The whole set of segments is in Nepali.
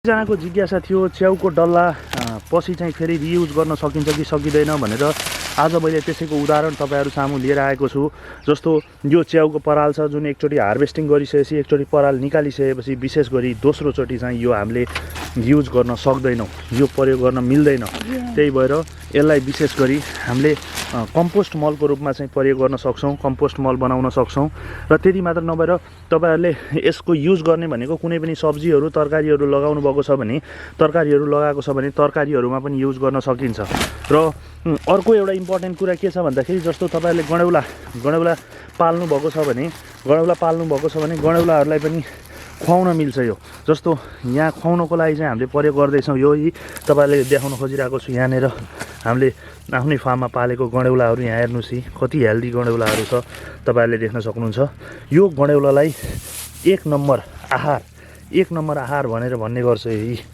जनाको जिज्ञासा थियो च्याउको डल्ला पछि चाहिँ फेरि रियुज गर्न सकिन्छ कि सकिँदैन भनेर आज मैले त्यसैको उदाहरण तपाईहरु सामु लिएर आएको छु। जस्तो यो च्याउको पराल छ जुन एकचोटी हार्भेस्टिङ गरिसकेपछि एकचोटी पराल निकालिसकेपछि विशेष गरी दोस्रो चोटी चाहिँ यो हामीले युज गर्न सक्दैनौं, यो प्रयोग गर्न मिल्दैन। त्यही भएर यसलाई विशेष गरी हामीले कम्पोस्ट मलको रूपमा चाहिँ प्रयोग गर्न सक्छौं, कम्पोस्ट मल बनाउन सक्छौं। र त्यति मात्र नभएर तपाईहरुले यसको युज गर्ने भनेको कुनै पनि सब्जीहरु तरकारीहरु लगाउनु भएको छ भने तरकारीहरु लगाएको छ भने तरकारीहरुमा पनि युज गर्न सकिन्छ। र अर्को एउटा इम्पोर्टेन्ट कुरा के छ भन्दाखेरि जस्तो तपाईहरुले गणेउला पाल्नु भएको छ भने गणेउलाहरुलाई पनि खुवाउन मिल्छ। यो जस्तो यहाँ खुवाउनको लागि चाहिँ हामीले प्रयोग गर्दै छौं। यो तपाईहरुले देखाउन खोजिरहेको छु यहाँनेर हामीले आफ्नै फार्ममा पालेको गणेउलाहरु यहाँ हेर्नुस् कति हेल्दी गणेउलाहरु छ तपाईहरुले देख्न सक्नुहुन्छ। यो गणेउलालाई एक नम्बर आहार भनेर भन्ने गर्छ।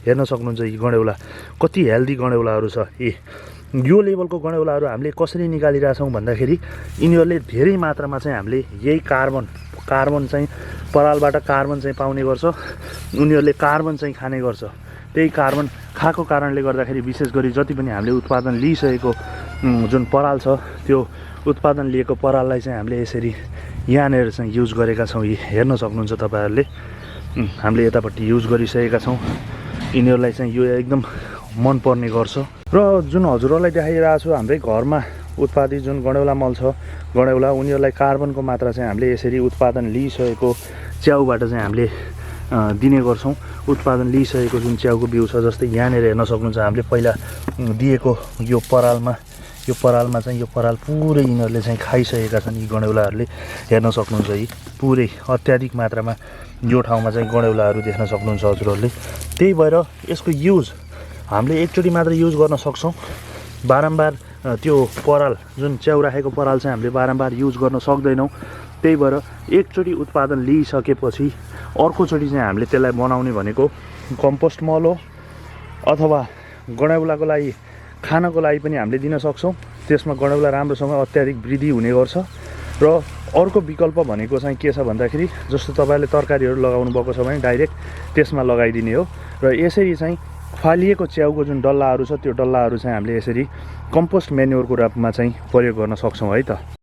हेर्न सक्नुहुन्छ यी गणेउला कति हेल्दी गणेउलाहरु छ। यो लेभलको गणेउलाहरु हामीले कसरी निकालिरहेछौं भन्दाखेरि यिनीहरुले धेरै मात्रामा चाहिँ हामीले यही कार्बन चाहिँ परालबाट कार्बन चाहिँ पाउने गर्छ। उनीहरुले कार्बन चाहिँ खाने गर्छ। त्यही कार्बन खाएको कारणले गर्दाखेरि विशेष गरी जति पनि हामीले उत्पादन लिइसकेको जुन पराल छ त्यो उत्पादन लिएको पराललाई चाहिँ हामीले यसरी यहाँनेर चाहिँ युज गरेका छौं। हेर्न सक्नुहुन्छ तपाईहरुले हामीले यतापट्टि युज गरिसकेका छौं। यिनीहरुलाई चाहिँ यो एकदम मन पर्ने गर्छ। र जुन हजुरहरुलाई देखाइरहेको छु हाम्रै घरमा उत्पादित जुन गणेउला मल छ गणेउला उनीहरुलाई कार्बनको मात्रा चाहिँ हामीले यसरी उत्पादन लिइसकेको च्याउबाट चाहिँ हामीले दिने गर्छौं। उत्पादन लिइसकेको जुन च्याउको बिउ छ जस्तै यहाँनेर हेर्न सक्नुहुन्छ हामीले पहिला दिएको यो परालमा चाहिँ यो पराल पुरै यिनीहरुले चाहिँ खाइसकेका छन्। यी गणेउलाहरुले हेर्न सक्नुहुन्छ पुरै अत्याधिक मात्रामा यो ठाउँमा चाहिँ गणेउलाहरु देख्न सक्नुहुन्छ हजुरहरुले। त्यही भएर यसको युज हामीले एकचोटी मात्र युज गर्न सक्छौं। बारम्बार त्यो पराल जुन च्याउ राखेको पराल चाहिँ हामीले बारम्बार युज गर्न सक्दैनौं। त्यही भएर एकचोटी उत्पादन लिइसकेपछि अर्कोचोटी चाहिँ हामीले त्यसलाई बनाउने भनेको कम्पोस्ट मल हो अथवा गणेउलाको लागि खानको लागि पनि हामीले दिन सक्छौं। त्यसमा गणेउला राम्रोसँग अत्याधिक वृद्धि हुने गर्छ। र अर्को विकल्प भनेको चाहिँ के छ भन्दाखेरि जस्तो तपाईहरुले तरकारीहरु लगाउनु भएको छ भने डाइरेक्ट त्यसमा लगाइदिने हो। र यसरी चाहिँ फालिएको च्याउको जुन डल्लाहरु छ त्यो डल्लाहरु चाहिँ हामीले यसरी कम्पोस्ट म्यान्युअरको रूपमा चाहिँ प्रयोग गर्न सक्छौं है त।